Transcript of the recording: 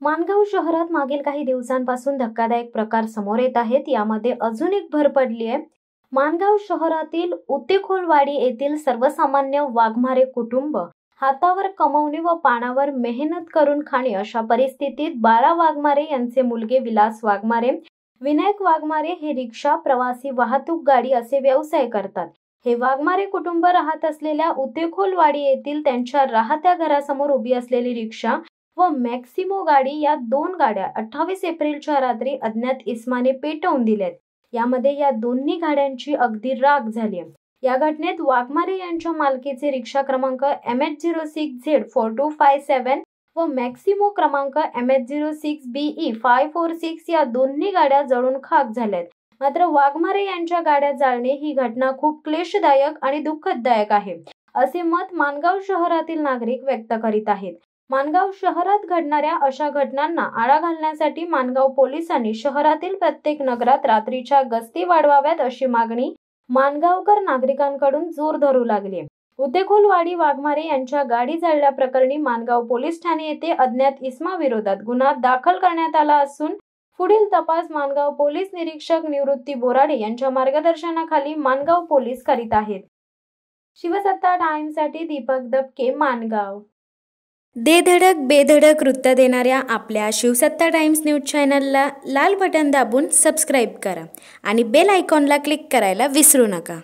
माणगाव शहरात मागील काही दिवसांपासून धक्कादायक प्रकार समोर येत आहेत। यामध्ये अजून एक भर पडली आहे। माणगाव शहरातील उतेखोलवाडी येथील सर्वसामान्य वाघमारे कुटुंब हातावर कमवणे व पानावर मेहनत करून खाणे अशा परिस्थितीत बाळा वाघमारे यांचे मुलगे विलास वाघमारे, विनायक वाघमारे हे रिक्षा, प्रवासी वाहतूक गाडी असे व्यवसाय करतात। हे वाघमारे कुटुंब राहत असलेल्या उतेखोलवाडी येथील त्यांच्या राहत्या घरासमोर उभी असलेली रिक्षा व मॅक्सिमो गाडी या दोन गाड्या 28 एप्रिलच्या रात्री अज्ञात इसमाने पेटवून दिल्यात। यामध्ये या दोन्ही गाड्यांची अगदी राख झाली। या घटनेत वाघमारे यांच्या मालकीचे रिक्षा क्रमांक MH06Z4257 व मॅक्सिमो क्रमांक MH06BE546 या दोन्ही गाड्या जळून खाक झाल्यात। मात्र वाघमारे यांच्या गाड्या जाळणे ही घटना खूप क्लेशदायक आणि दुःखदायक आहे, असे मत माणगाव शहरातील नागरिक व्यक्त करीत आहेत। माणगाव शहरात घडणाऱ्या अशा घटनांना आळा घालण्यासाठी माणगाव पोलिसांनी शहरातील प्रत्येक नगरात रात्रीच्या गस्ती वाढवाव्यात अशी मागणी माणगावकर नागरिकांकडून जोर धरू लागली। उतेखोलवाडी वाघमारे यांच्या गाडी जाळल्या प्रकरणी माणगाव पोलीस ठाणे येथे अज्ञात इसमाविरोधात गुन्हा दाखल करण्यात आला असून पुढील तपास माणगाव पोलीस निरीक्षक निवृत्ती बोराडे यांच्या मार्गदर्शनाखाली माणगाव पोलीस करीत आहेत। शिवसत्ता टाइम्ससाठी दीपक दबके, माणगाव। दे धडक बेधडक वृत्त देणाऱ्या आपल्या शिवसत्ता टाइम्स न्यूज चॅनलला लाल बटन दाबून सबस्क्राईब करा आणि बेल आयकॉनला क्लिक करायला विसरू नका।